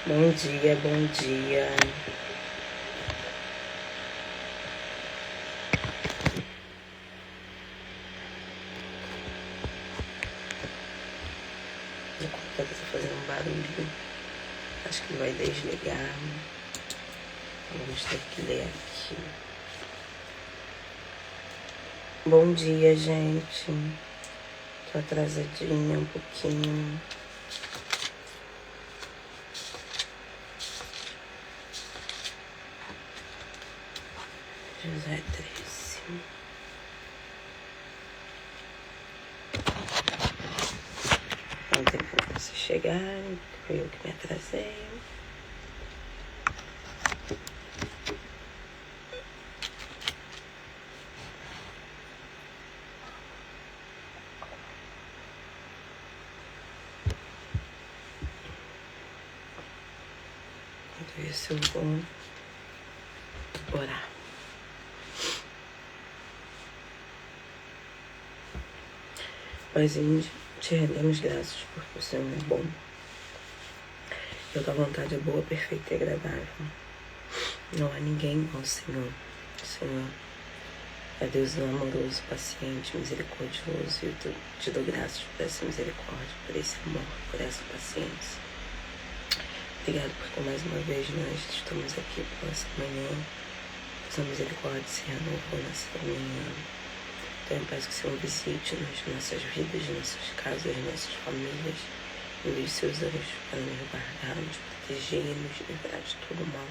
Bom dia, bom dia. O computador tá fazendo um barulho. Acho que vai desligar. Vamos ter que ler aqui. Bom dia, gente. Tô atrasadinha um pouquinho. José 13. Vamos ter que vocês chegarem, foi eu que me atrasei. Enquanto isso eu vou orar. Paizinho, te rendemos graças porque o Senhor é bom. E a tua vontade é boa, perfeita e agradável. Não há ninguém igual ao Senhor. O Senhor é Deus amoroso, paciente, misericordioso. E eu te dou graças por essa misericórdia, por esse amor, por essa paciência. Obrigado porque mais uma vez nós estamos aqui por essa manhã. Essa misericórdia se renovou nessa manhã. Então eu peço que o Senhor visite nas nossas vidas, nossas casas, nossas famílias. Envie seus anjos para nos guardar, nos proteger e nos livrar de todo mal.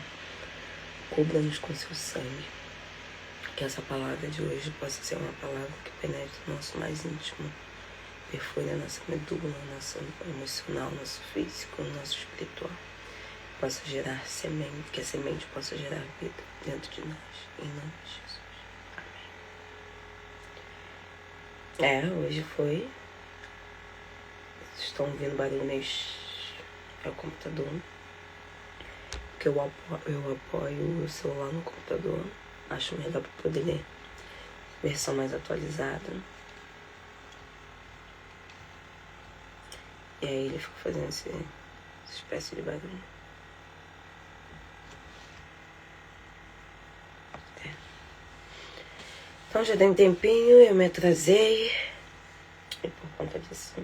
Cubra-nos com seu sangue. Que essa palavra de hoje possa ser uma palavra que penetre o nosso mais íntimo. Perfure a nossa medula, nosso emocional, nosso físico, nosso espiritual. Possa gerar semente, que a semente possa gerar vida dentro de nós. Em nome de Jesus. Hoje foi. Estão ouvindo barulhos. É o computador. Porque eu apoio o celular no computador. Acho melhor para poder ler. Versão mais atualizada. E aí ele fica fazendo essa espécie de barulho. Então já tem um tempinho, eu me atrasei. E por conta disso,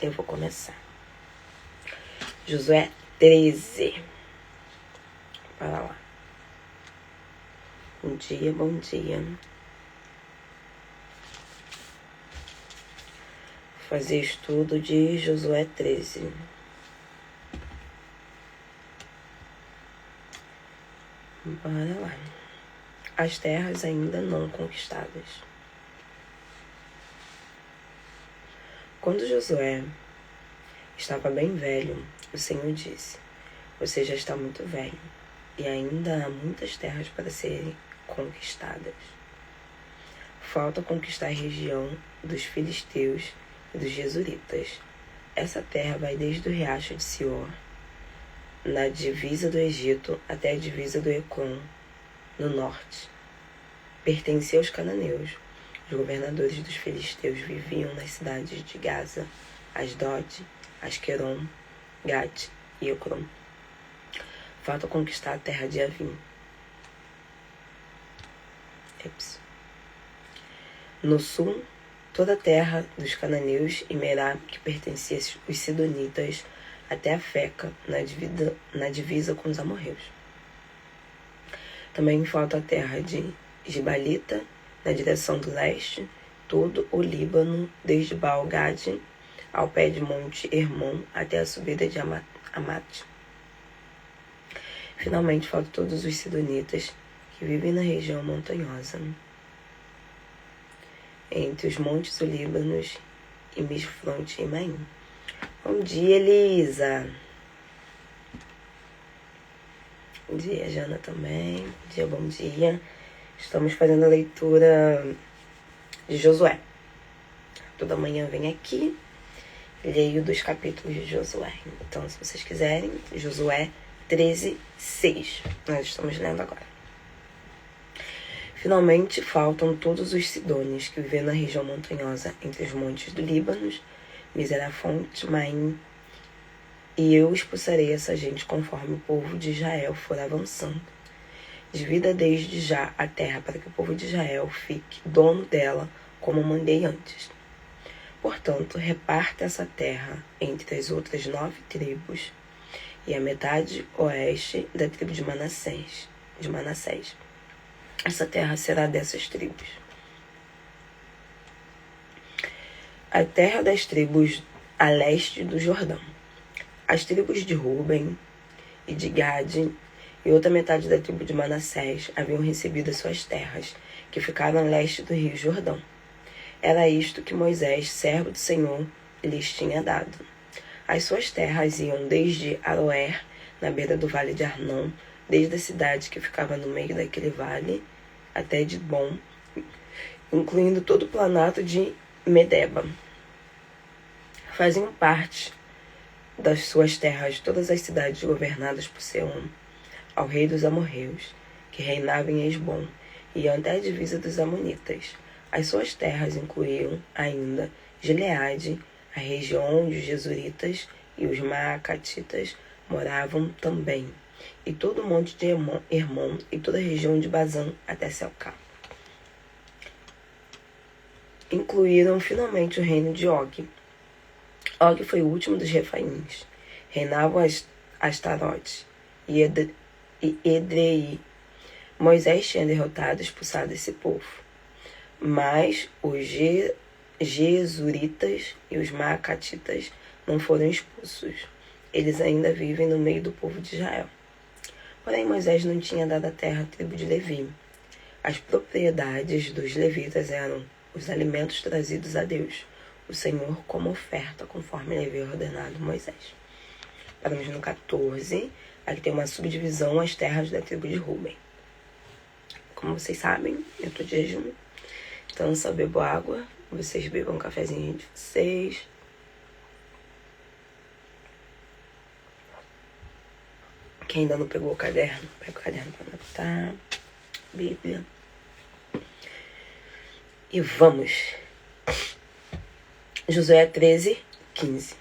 eu vou começar. Josué 13. Para lá. Bom dia, bom dia. Vou fazer estudo de Josué 13. Bora lá. As terras ainda não conquistadas. Quando Josué estava bem velho, o Senhor disse: você já está muito velho, e ainda há muitas terras para serem conquistadas. Falta conquistar a região dos filisteus e dos jesuritas. Essa terra vai desde o riacho de Sior, na divisa do Egito, até a divisa do Ecrom, no norte. Pertencia aos cananeus. Os governadores dos filisteus viviam nas cidades de Gaza, Asdod, Asqueron, Gat e Ecrom. Falta conquistar a terra de Avim. No sul, toda a terra dos cananeus e Merá, que pertencia aos sidonitas, até a Feca, na divisa com os amorreus. Também falta a terra de Gibalita, na direção do leste, todo o Líbano, desde Baal-Gade ao pé de Monte Hermon até a subida de Amate. Finalmente, faltam todos os sidonitas que vivem na região montanhosa, entre os montes do Líbano e Misfronte e Maim. Bom dia, Elisa. Bom dia, Jana também. Bom dia. Estamos fazendo a leitura de Josué. Toda manhã vem aqui, leio 2 capítulos de Josué. Então, se vocês quiserem, Josué 13, 6. Nós estamos lendo agora. Finalmente, faltam todos os sidônios que vivem na região montanhosa entre os montes do Líbano, Miserafonte, Maim, E eu expulsarei essa gente conforme o povo de Israel for avançando. Divida desde já a terra para que o povo de Israel fique dono dela, como mandei antes. Portanto, reparta essa terra entre as outras 9 tribos e a metade oeste da tribo de Manassés. Essa terra será dessas tribos. A terra das tribos a leste do Jordão. As tribos de Ruben e de Gade e outra metade da tribo de Manassés haviam recebido as suas terras, que ficaram a leste do rio Jordão. Era isto que Moisés, servo do Senhor, lhes tinha dado. As suas terras iam desde Aroer, na beira do vale de Arnon, desde a cidade que ficava no meio daquele vale, até Dibon, incluindo todo o planato de Medeba. Faziam parte das suas terras todas as cidades governadas por Seom, ao rei dos amorreus, que reinava em Hesbom, e até a divisa dos amonitas. As suas terras incluíam ainda Gileade, a região onde os jesuritas e os maacatitas moravam também, e todo o monte de Hermon e toda a região de Bazã até Selcá. Incluíram finalmente o reino de Og. Og foi o último dos refaíns. Reinavam Astarote e Edrei. Moisés tinha derrotado e expulsado esse povo. Mas os jesuritas e os maacatitas não foram expulsos. Eles ainda vivem no meio do povo de Israel. Porém, Moisés não tinha dado a terra à tribo de Levi. As propriedades dos levitas eram os alimentos trazidos a Deus, o Senhor, como oferta, conforme ele havia ordenado Moisés. Paramos no 14. Aqui tem uma subdivisão, as terras da tribo de Ruben. Como vocês sabem, eu estou de jejum. Então, eu só bebo água. Vocês bebam um cafezinho de vocês. Quem ainda não pegou o caderno, pega o caderno para anotar. Bíblia. E vamos. Josué 13, 15.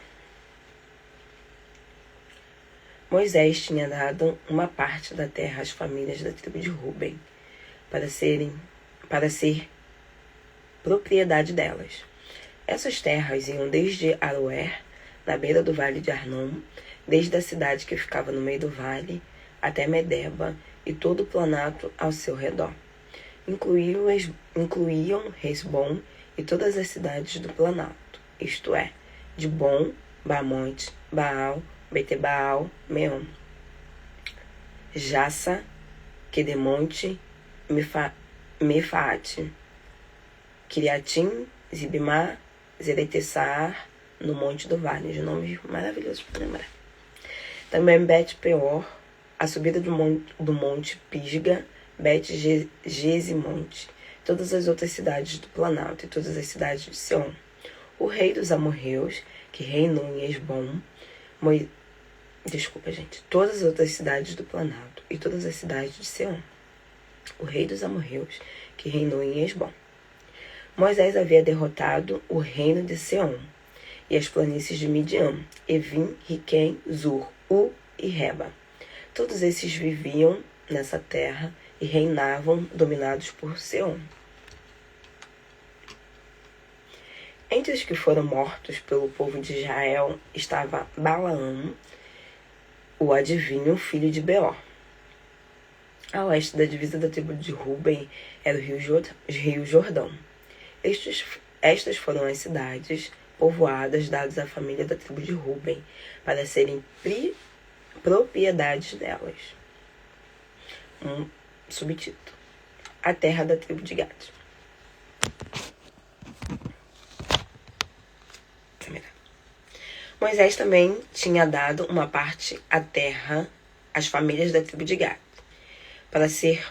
Moisés tinha dado uma parte da terra às famílias da tribo de Ruben, para ser propriedade delas. Essas terras iam desde Aroer, na beira do vale de Arnon, desde a cidade que ficava no meio do vale, até Medeba e todo o planato ao seu redor. Incluíam Hesbom e todas as cidades do planato, isto é, Dibon, Bamonte, Baal, Betebaal, Meon, Jassa, Quedemonte, Mefaate, Kiriatim, Zibimá, Zeretessar, no Monte do Vale, de nomes maravilhosos para lembrar. Também Bet-peor, a subida do monte Pisga, Bet-Gesimonte, todas as outras cidades do Planalto e todas as cidades de Seom. O rei dos amorreus, que reinou em Hesbom, todas as outras cidades do Planalto e todas as cidades de Seom. O rei dos amorreus, que reinou em Hesbom. Moisés havia derrotado o reino de Seom e as planícies de Midian, Evim, Riquém, Zur, U e Reba. Todos esses viviam nessa terra e reinavam, dominados por Seom. Entre os que foram mortos pelo povo de Israel estava Balaão, o adivinho, filho de Beor. A oeste da divisa da tribo de Ruben era o rio Jordão. Estas foram as cidades povoadas dadas à família da tribo de Ruben, para serem propriedades delas. Um subtítulo: a terra da tribo de Gad. Moisés também tinha dado uma parte à terra às famílias da tribo de Gad, para ser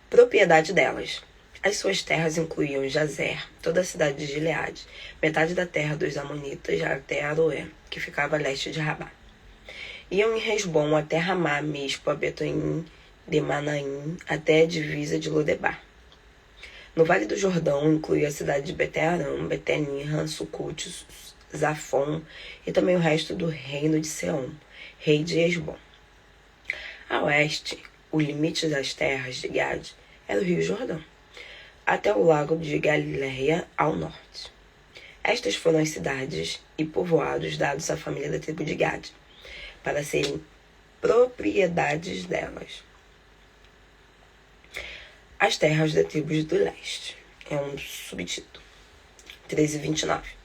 propriedade delas. As suas terras incluíam Jazer, toda a cidade de Gileade, metade da terra dos amonitas até Aroé, que ficava a leste de Rabá. Iam em Hesbom até Ramá, Mispa, Betoim, Demanaim, até a divisa de Lodebar. No Vale do Jordão incluía a cidade de Beté-Aram, Beté-Nihan, Sucote, Zafon e também o resto do reino de Seom, rei de Hesbom. A oeste, o limite das terras de Gade era o rio Jordão, até o lago de Galileia ao norte. Estas foram as cidades e povoados dados à família da tribo de Gade, para serem propriedades delas. As terras da tribo do leste. É um subtítulo. 13:29.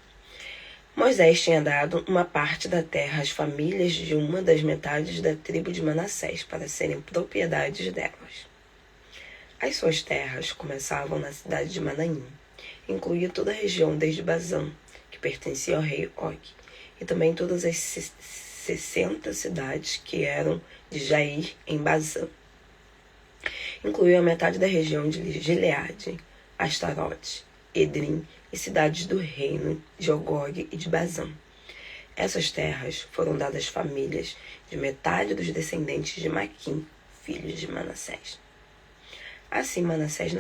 Moisés tinha dado uma parte da terra às famílias de uma das metades da tribo de Manassés, para serem propriedades delas. As suas terras começavam na cidade de Manaim. Incluía toda a região desde Bazã, que pertencia ao rei Og, e também todas as 60 cidades que eram de Jair em Bazã. Incluiu a metade da região de Gileade, Astarote, Edrim e cidades do reino de Ogog e de Bazã. Essas terras foram dadas às famílias de metade dos descendentes de Maquim, filhos de Manassés. Assim, Moisés,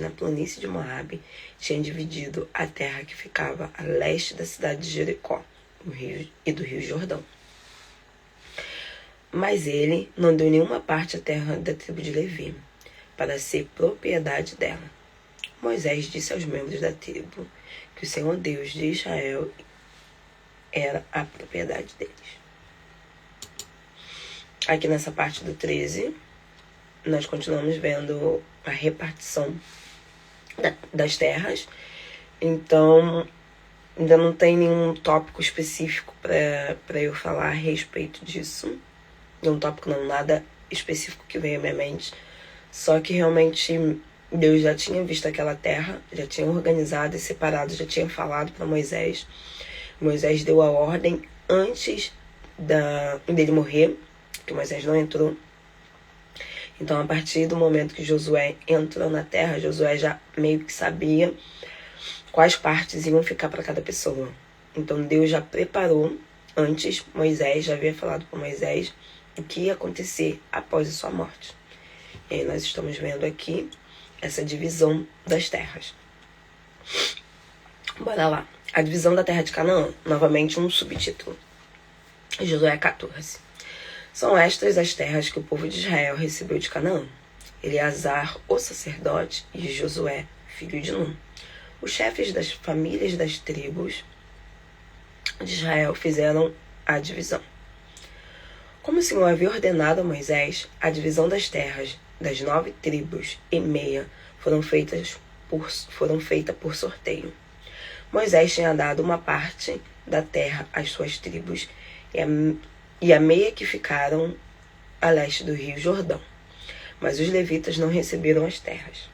na planície de Moabe, tinha dividido a terra que ficava a leste da cidade de Jericó e do rio Jordão. Mas ele não deu nenhuma parte à terra da tribo de Levi, para ser propriedade dela. Moisés disse aos membros da tribo que o Senhor Deus de Israel era a propriedade deles. Aqui nessa parte do 13, nós continuamos vendo a repartição das terras. Então, ainda não tem nenhum tópico específico para eu falar a respeito disso. Não tópico não, nada específico que veio à minha mente. Só que realmente Deus já tinha visto aquela terra, já tinha organizado e separado, já tinha falado para Moisés. Moisés deu a ordem antes dele morrer, que Moisés não entrou. Então, a partir do momento que Josué entrou na terra, Josué já meio que sabia quais partes iam ficar para cada pessoa. Então, Deus já preparou antes. Moisés já havia falado para Moisés o que ia acontecer após a sua morte. E aí nós estamos vendo aqui essa divisão das terras. Bora lá. A divisão da terra de Canaã, novamente um subtítulo. Josué 14. São estas as terras que o povo de Israel recebeu de Canaã. Eleazar, o sacerdote, e Josué, filho de Nun. Os chefes das famílias das tribos de Israel fizeram a divisão. Como o Senhor havia ordenado a Moisés, a divisão das terras das 9 tribos e meia foram feita por sorteio. Moisés tinha dado uma parte da terra às suas tribos e a meia que ficaram a leste do rio Jordão. Mas os levitas não receberam as terras.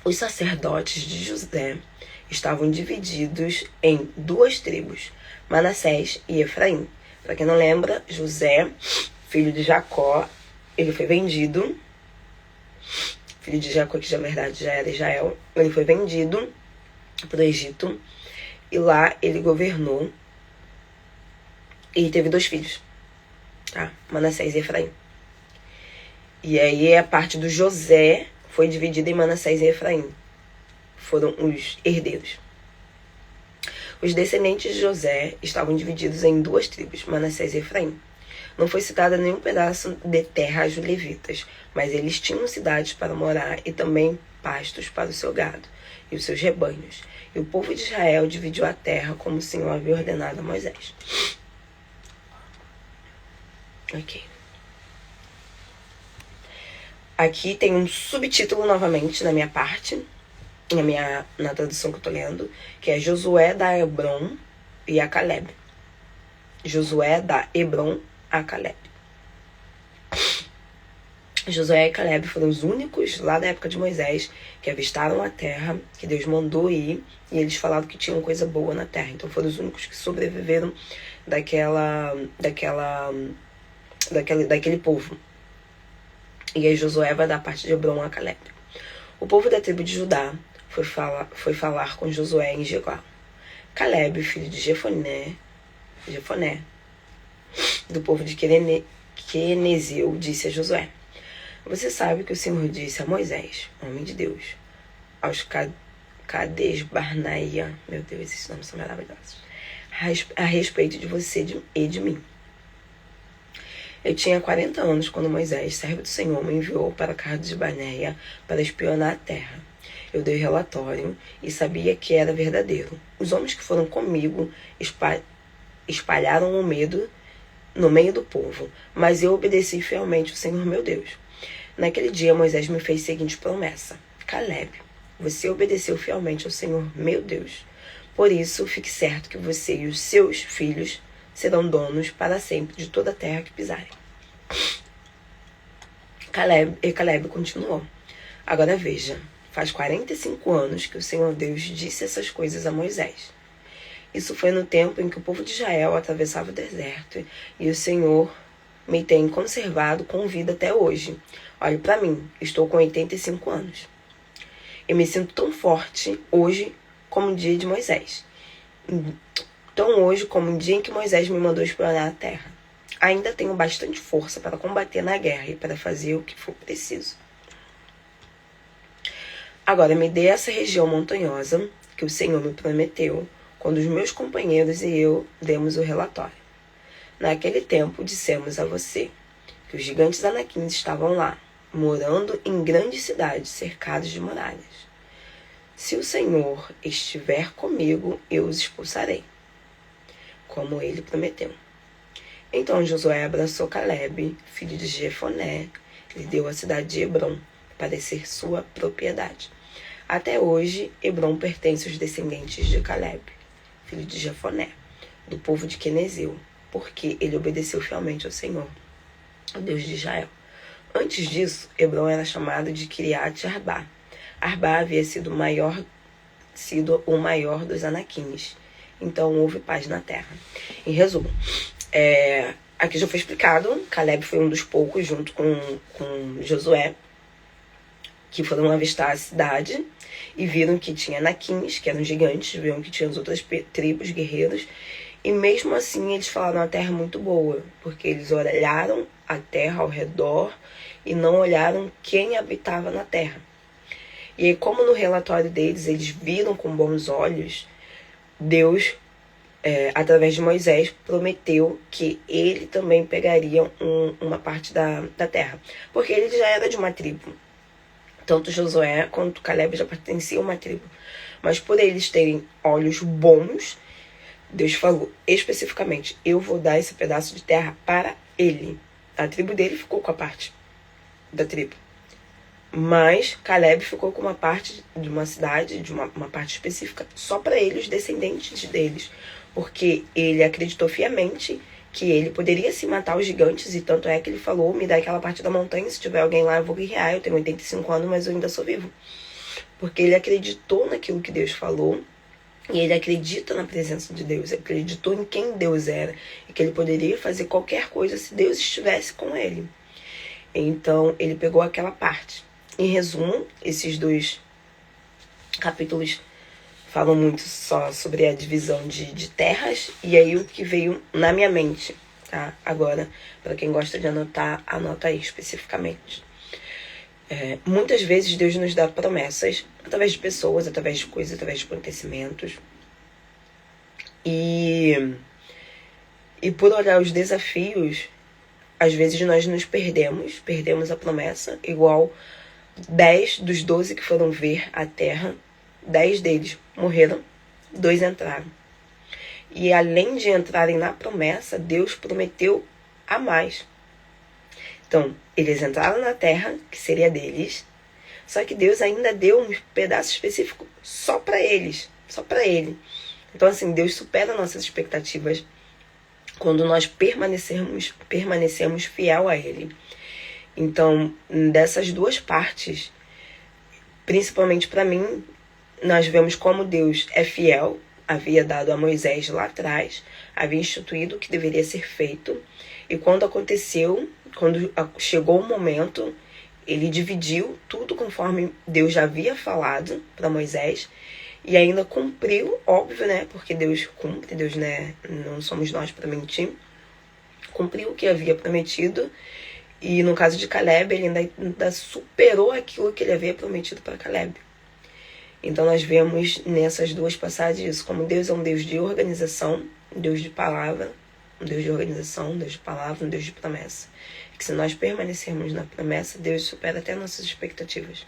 Os sacerdotes de José estavam divididos em 2 tribos, Manassés e Efraim. Para quem não lembra, José, filho de Jacó, ele foi vendido. Filho de Jacó, que na verdade já era Israel. Ele foi vendido para o Egito. E lá ele governou. E teve 2 filhos. Tá? Manassés e Efraim. E aí a parte do José foi dividida em Manassés e Efraim. Foram os herdeiros. Os descendentes de José estavam divididos em 2 tribos, Manassés e Efraim. Não foi citado nenhum pedaço de terra aos levitas, mas eles tinham cidades para morar e também pastos para o seu gado e os seus rebanhos. E o povo de Israel dividiu a terra como o Senhor havia ordenado a Moisés. Ok. Aqui tem um subtítulo novamente na minha parte, na tradução que eu tô lendo, que é Josué da Hebron e a Caleb. Josué da Hebron a Caleb. Josué e Caleb foram os únicos lá da época de Moisés que avistaram a terra que Deus mandou ir, e eles falaram que tinham coisa boa na terra. Então foram os únicos que sobreviveram daquele povo. E aí Josué vai dar parte de Hebron a Caleb. O povo da tribo de Judá foi falar com Josué em Gilgal. Caleb, filho de Jefoné, do povo de Quenezeu, disse a Josué: Você sabe que o Senhor disse a Moisés, homem de Deus, aos Cades Barneia, meu Deus, esses nomes são maravilhosos, a respeito de você e de mim. Eu tinha 40 anos quando Moisés, servo do Senhor, me enviou para Cades Barneia para espionar a terra. Eu dei relatório e sabia que era verdadeiro. Os homens que foram comigo espalharam o medo no meio do povo, mas eu obedeci fielmente ao Senhor meu Deus. Naquele dia Moisés me fez a seguinte promessa: Caleb, você obedeceu fielmente ao Senhor meu Deus. Por isso, fique certo que você e os seus filhos serão donos para sempre de toda a terra que pisarem. Caleb continuou: Agora veja, faz 45 anos que o Senhor Deus disse essas coisas a Moisés. Isso foi no tempo em que o povo de Israel atravessava o deserto, e o Senhor me tem conservado com vida até hoje. Olhe para mim, estou com 85 anos. Eu me sinto tão forte hoje como o dia de Moisés. Tão hoje como o dia em que Moisés me mandou explorar a terra. Ainda tenho bastante força para combater na guerra e para fazer o que for preciso. Agora me dê essa região montanhosa que o Senhor me prometeu quando os meus companheiros e eu demos o relatório. Naquele tempo dissemos a você que os gigantes anaquins estavam lá, morando em grandes cidades cercados de muralhas. Se o Senhor estiver comigo, eu os expulsarei, como ele prometeu. Então Josué abraçou Caleb, filho de Jefoné, lhe deu a cidade de Hebrom para ser sua propriedade. Até hoje, Hebrom pertence aos descendentes de Caleb, filho de Jefoné, do povo de Quenezeu, porque ele obedeceu fielmente ao Senhor, o Deus de Israel. Antes disso, Hebrom era chamado de Kiriat Arba. Arba havia sido o maior dos anaquins. Então houve paz na terra. Em resumo, aqui já foi explicado, Caleb foi um dos poucos, junto com Josué, que foram avistar a cidade e viram que tinha anaquins, que eram gigantes, viram que tinha as outras tribos, guerreiros, e mesmo assim eles falaram: a terra é muito boa, porque eles olharam a terra ao redor e não olharam quem habitava na terra. E aí, como no relatório deles eles viram com bons olhos, Deus, através de Moisés, prometeu que ele também pegaria uma parte da terra, porque ele já era de uma tribo. Tanto Josué quanto Caleb já pertenciam a uma tribo. Mas por eles terem olhos bons, Deus falou especificamente: eu vou dar esse pedaço de terra para ele. A tribo dele ficou com a parte da tribo. Mas Caleb ficou com uma parte de uma cidade, de uma parte específica, só para ele, os descendentes deles. Porque ele acreditou fielmente que ele poderia se matar os gigantes, e tanto é que ele falou: me dá aquela parte da montanha, se tiver alguém lá eu vou guerrear, eu tenho 85 anos, mas eu ainda sou vivo. Porque ele acreditou naquilo que Deus falou, e ele acredita na presença de Deus, acreditou em quem Deus era, e que ele poderia fazer qualquer coisa se Deus estivesse com ele. Então ele pegou aquela parte. Em resumo, esses 2 capítulos falam muito só sobre a divisão de terras, e aí o que veio na minha mente, tá? Agora, para quem gosta de anotar, anota aí especificamente. Muitas vezes Deus nos dá promessas através de pessoas, através de coisas, através de acontecimentos. E por olhar os desafios, às vezes nós nos perdemos a promessa, igual 10 dos 12 que foram ver a terra, 10 deles morreram, 2 entraram. E além de entrarem na promessa, Deus prometeu a mais. Então, eles entraram na terra, que seria deles, só que Deus ainda deu um pedaço específico só para eles, só para ele. Então, assim, Deus supera nossas expectativas quando nós permanecemos fiel a ele. Então, dessas 2 partes, principalmente para mim, nós vemos como Deus é fiel, havia dado a Moisés lá atrás, havia instituído o que deveria ser feito, e quando aconteceu, quando chegou o momento, ele dividiu tudo conforme Deus já havia falado para Moisés, e ainda cumpriu, óbvio, né? Porque Deus cumpre, Deus, né? Não somos nós para mentir. Cumpriu o que havia prometido, e no caso de Caleb, ele ainda superou aquilo que ele havia prometido para Caleb. Então nós vemos nessas duas passagens isso, como Deus é um Deus de organização, um Deus de palavra, um Deus de organização, um Deus de palavra, um Deus de promessa. Que se nós permanecermos na promessa, Deus supera até nossas expectativas.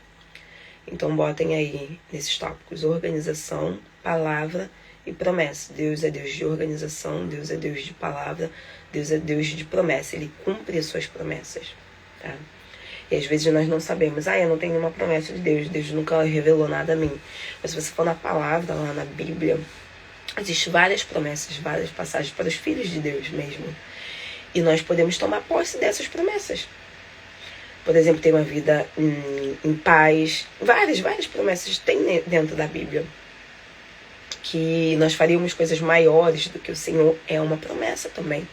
Então botem aí nesses tópicos: organização, palavra e promessa. Deus é Deus de organização, Deus é Deus de palavra, Deus é Deus de promessa. Ele cumpre as suas promessas, tá? E às vezes nós não sabemos, eu não tenho nenhuma promessa de Deus, Deus nunca revelou nada a mim. Mas se você for na palavra, lá na Bíblia, existem várias promessas, várias passagens para os filhos de Deus mesmo. E nós podemos tomar posse dessas promessas. Por exemplo, ter uma vida em paz. Várias promessas tem dentro da Bíblia. Que nós faríamos coisas maiores do que o Senhor é uma promessa também.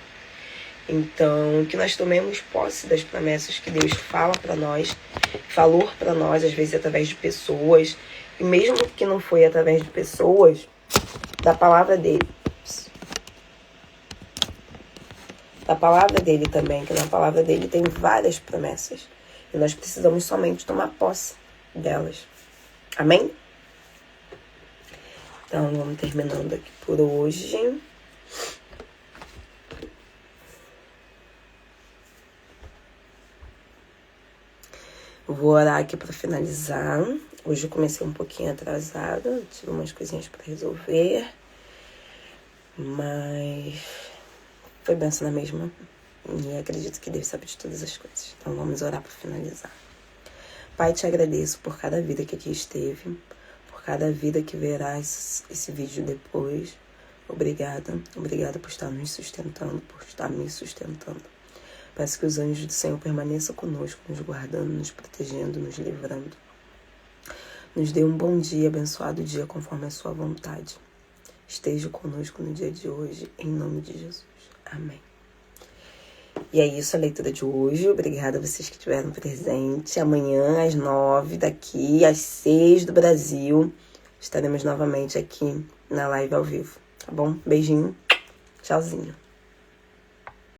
Então, que nós tomemos posse das promessas que Deus fala para nós, falou para nós, às vezes através de pessoas, e mesmo que não foi através de pessoas, da palavra dele. Da palavra dele também, que na palavra dele tem várias promessas. E nós precisamos somente tomar posse delas. Amém? Então, vamos terminando aqui por hoje. Vou orar aqui para finalizar. Hoje eu comecei um pouquinho atrasada, tive umas coisinhas para resolver, mas foi bênção na mesma. E acredito que Deus sabe de todas as coisas. Então vamos orar para finalizar. Pai, te agradeço por cada vida que aqui esteve, por cada vida que verá esse vídeo depois. Obrigada por estar nos sustentando, por estar me sustentando. Peço que os anjos do Senhor permaneçam conosco, nos guardando, nos protegendo, nos livrando. Nos dê um bom dia, abençoado dia, conforme a sua vontade. Esteja conosco no dia de hoje, em nome de Jesus. Amém. E é isso a leitura de hoje. Obrigada a vocês que estiveram presentes. Amanhã, às 9, daqui às 6 do Brasil, estaremos novamente aqui na live ao vivo. Tá bom? Beijinho. Tchauzinho.